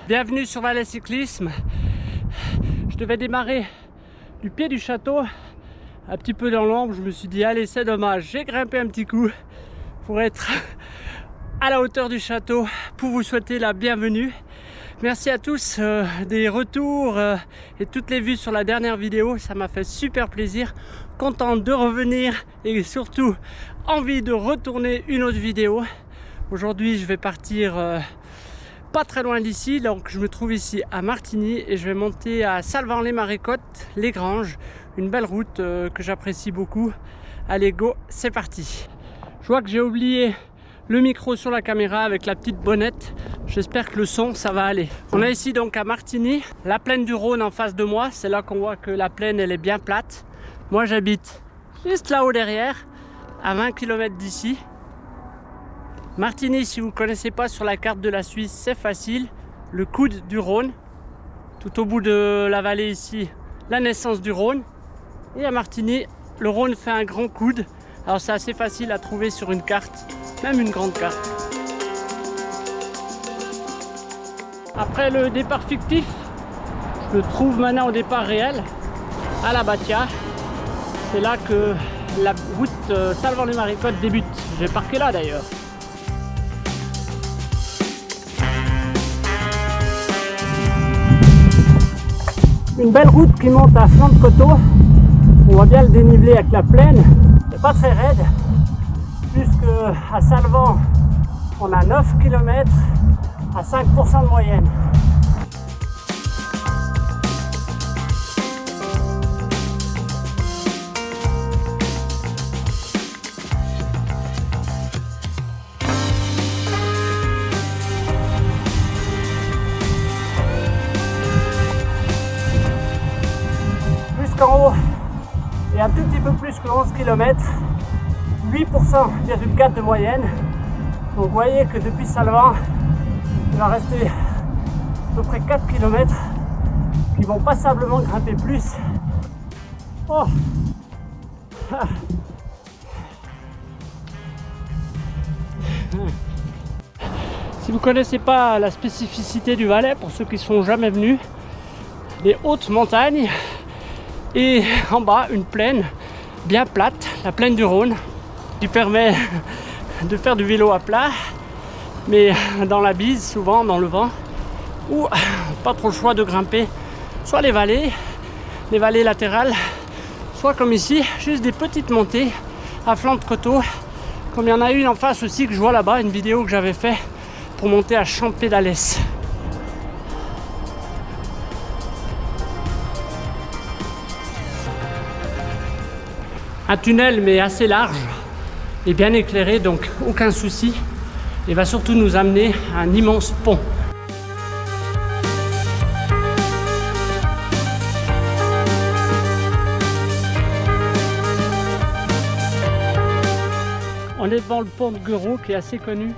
Bienvenue sur Valais Cyclisme. Je devais démarrer du pied du château, un petit peu dans l'ombre. Je me suis dit allez, c'est dommage, j'ai grimpé un petit coup pour être à la hauteur du château, pour vous souhaiter la bienvenue. Merci à tous des retours et toutes les vues sur la dernière vidéo, ça m'a fait super plaisir. Content de revenir et surtout envie de retourner une autre vidéo. Aujourd'hui je vais partir pas très loin d'ici, donc je me trouve ici à Martigny et je vais monter à Salvan-les-Marécottes, les Granges, une belle route que j'apprécie beaucoup. Allez go, c'est parti. Je vois que j'ai oublié le micro sur la caméra avec la petite bonnette. J'espère que le son ça va aller. On est ici donc à Martigny, la plaine du Rhône en face de moi. C'est là qu'on voit que la plaine elle est bien plate. Moi j'habite juste là-haut derrière, à 20 km d'ici. Martigny, si vous ne connaissez pas sur la carte de la Suisse, c'est facile. Le coude du Rhône, tout au bout de la vallée ici, la naissance du Rhône. Et à Martigny, le Rhône fait un grand coude. Alors c'est assez facile à trouver sur une carte, même une grande carte. Après le départ fictif, je me trouve maintenant au départ réel, à la Batia. C'est là que la route Salvan-les-Marécottes débute. J'ai parqué là d'ailleurs. Une belle route qui monte à flanc de coteau. On voit bien le dénivelé avec la plaine. C'est pas très raide. Jusqu'à Salvan, on a 9 km à 5% de moyenne. Jusqu'en haut, et un tout petit peu plus que 11 km, 8,4% de moyenne. Donc vous voyez que depuis Salvan, il va rester à peu près 4 km qui vont passablement grimper plus. Oh. Ah. Si vous ne connaissez pas la spécificité du Valais, pour ceux qui ne sont jamais venus, des hautes montagnes et en bas une plaine bien plate, la plaine du Rhône, qui permet de faire du vélo à plat, mais dans la bise, souvent dans le vent, ou pas trop le choix de grimper soit les vallées latérales, soit comme ici, juste des petites montées à flanc de coteau, comme il y en a une en face aussi que je vois là-bas, une vidéo que j'avais fait pour monter à Champé-d'Alès. Un tunnel mais assez large et bien éclairé, donc aucun souci. Il va surtout nous amener à un immense pont. On est devant le pont de Gueraud qui est assez connu,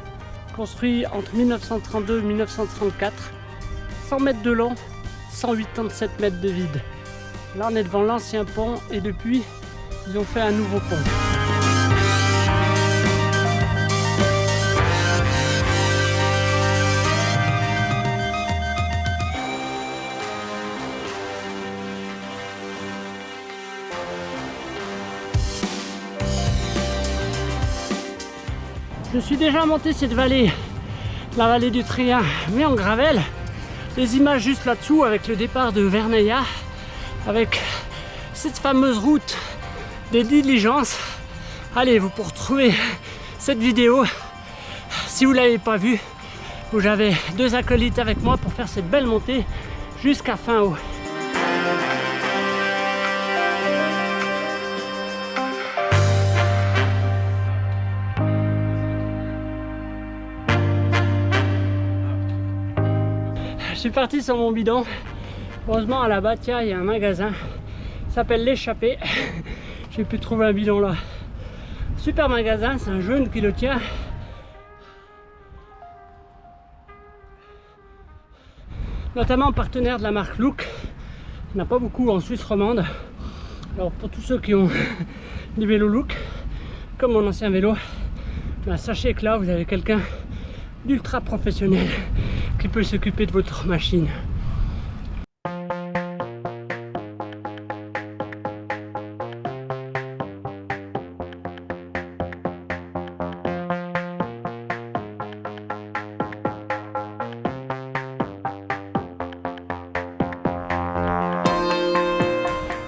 construit entre 1932 et 1934. 100 mètres de long, 187 mètres de vide. Là on est devant l'ancien pont et depuis ils ont fait un nouveau pont. Je suis déjà monté cette vallée, la vallée du Trien, mais en gravel. Les images juste là-dessous avec le départ de Verneilla, avec cette fameuse route des diligences. Allez, vous pour trouver cette vidéo, si vous ne l'avez pas vue, où j'avais deux acolytes avec moi pour faire cette belle montée jusqu'à fin haut. Je suis parti sur mon bidon. Heureusement à la Batia il y a un magasin, ça s'appelle l'Échappée. J'ai pu trouver un bidon là. Super magasin, c'est un jeune qui le tient. Notamment partenaire de la marque Look. Il n'y en a pas beaucoup en Suisse romande. Alors pour tous ceux qui ont des vélos Look, comme mon ancien vélo, ben, sachez que là vous avez quelqu'un d'ultra professionnel qui peut s'occuper de votre machine.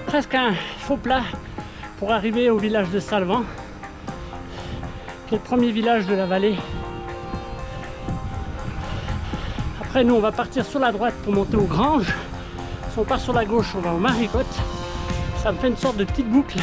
Presque un faux plat pour arriver au village de Salvan, qui est le premier village de la vallée. Après nous on va partir sur la droite pour monter aux Granges. Si on part sur la gauche on va aux Maricottes. Ça me fait une sorte de petite boucle.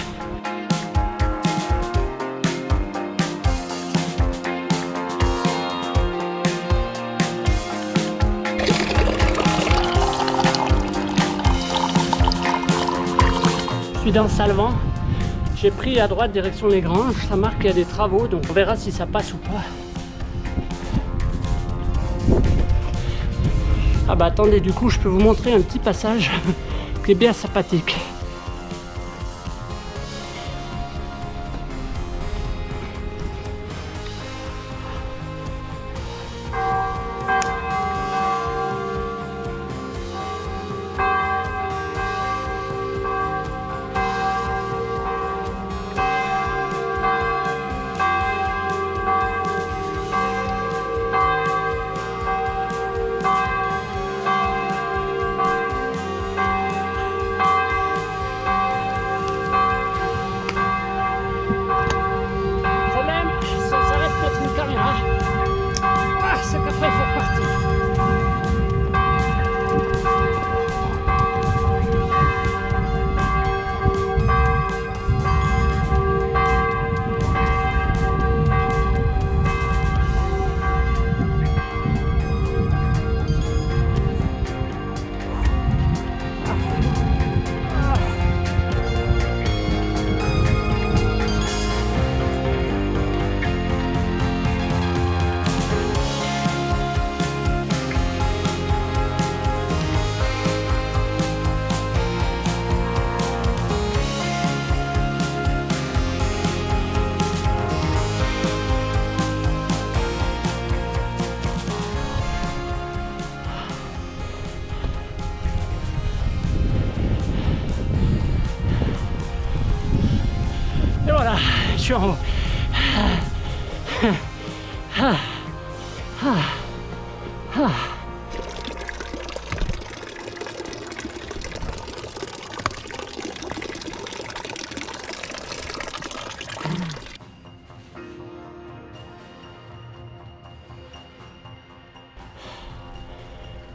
Je suis dans Salvan, j'ai pris à droite direction les Granges, ça marque qu'il y a des travaux, donc on verra si ça passe ou pas. Ah bah attendez, du coup je peux vous montrer un petit passage qui est bien sympathique. Je suis en haut.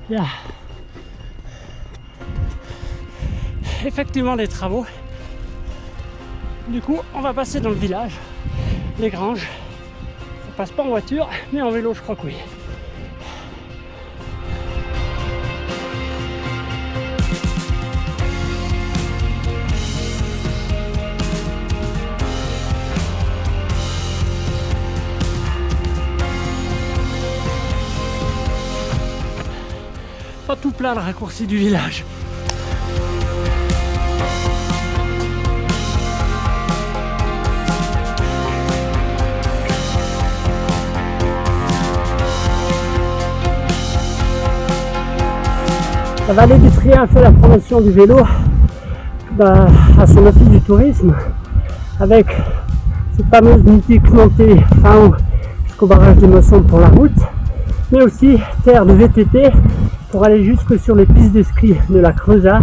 Yeah. Effectivement des travaux. Du coup, on va passer dans le village, les Granges. On passe pas en voiture, mais en vélo, je crois que oui. Pas tout plat le raccourci du village. La vallée du Trien a fait la promotion du vélo à son office du tourisme avec cette fameuse mythique montée fin haut jusqu'au barrage des Mossons pour la route, mais aussi terre de VTT pour aller jusque sur les pistes de ski de la Creusat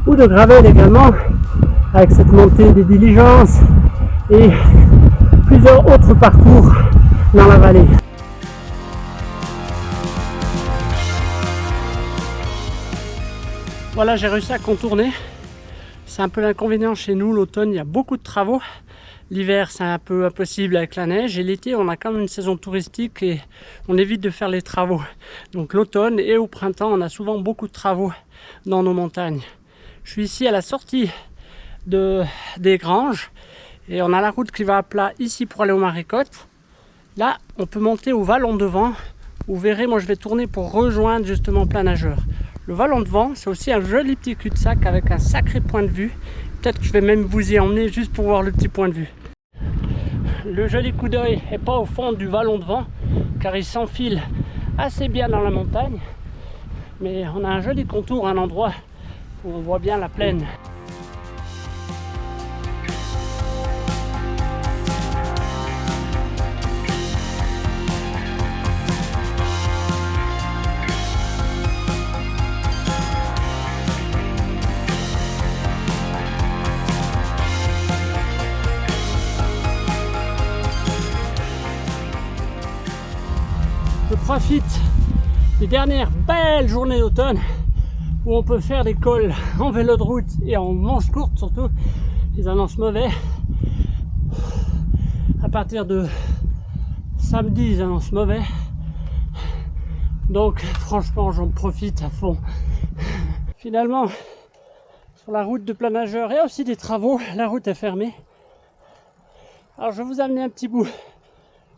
ou de gravel également, avec cette montée des diligences et plusieurs autres parcours dans la vallée. Voilà, j'ai réussi à contourner. C'est un peu l'inconvénient chez nous, l'automne il y a beaucoup de travaux. L'hiver c'est un peu impossible avec la neige et l'été on a quand même une saison touristique et on évite de faire les travaux. Donc l'automne et au printemps on a souvent beaucoup de travaux dans nos montagnes. Je suis ici à la sortie des Granges et on a la route qui va à plat ici pour aller aux Maricottes. Là on peut monter au Vallon de Vent. Vous verrez, moi je vais tourner pour rejoindre justement Plat Nageur. Le Vallon de Vent, c'est aussi un joli petit cul-de-sac avec un sacré point de vue. Peut-être que je vais même vous y emmener juste pour voir le petit point de vue. Le joli coup d'œil n'est pas au fond du Vallon de Vent, car il s'enfile assez bien dans la montagne, mais on a un joli contour, un endroit où on voit bien la plaine. Je profite des dernières belles journées d'automne où on peut faire des cols en vélo de route et en manche courte surtout. Ils annoncent mauvais. À partir de samedi, ils annoncent mauvais. Donc franchement, j'en profite à fond. Finalement, sur la route de plein nageur, il y a aussi des travaux. La route est fermée. Alors je vais vous amener un petit bout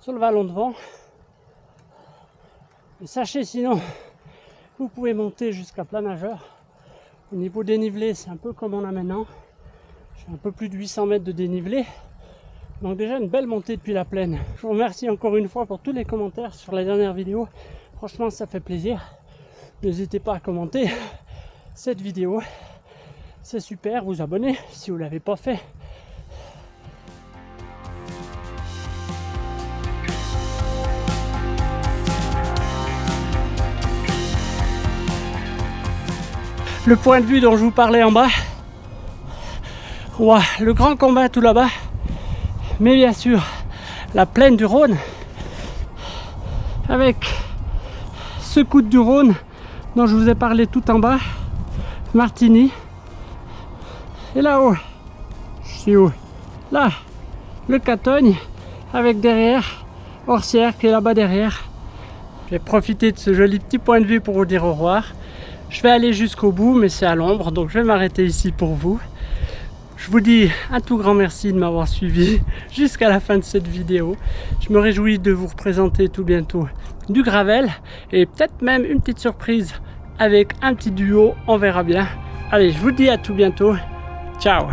sur le vallon de Vent. Et sachez sinon, vous pouvez monter jusqu'à plein nageur. Au niveau dénivelé, c'est un peu comme on a maintenant. J'ai un peu plus de 800 mètres de dénivelé. Donc déjà une belle montée depuis la plaine. Je vous remercie encore une fois pour tous les commentaires sur la dernière vidéo. Franchement, ça fait plaisir. N'hésitez pas à commenter cette vidéo. C'est super, vous abonner si vous ne l'avez pas fait. Le point de vue dont je vous parlais en bas, wow, le grand combat tout là-bas, mais bien sûr la plaine du Rhône avec ce coude du Rhône dont je vous ai parlé tout en bas, Martigny, et là-haut, je suis où? Là, le Catogne avec derrière Orsières qui est là-bas derrière. Je vais profiter de ce joli petit point de vue pour vous dire au revoir. Je vais aller jusqu'au bout, mais c'est à l'ombre, donc je vais m'arrêter ici pour vous. Je vous dis un tout grand merci de m'avoir suivi jusqu'à la fin de cette vidéo. Je me réjouis de vous représenter tout bientôt du gravel et peut-être même une petite surprise avec un petit duo, on verra bien. Allez, je vous dis à tout bientôt. Ciao!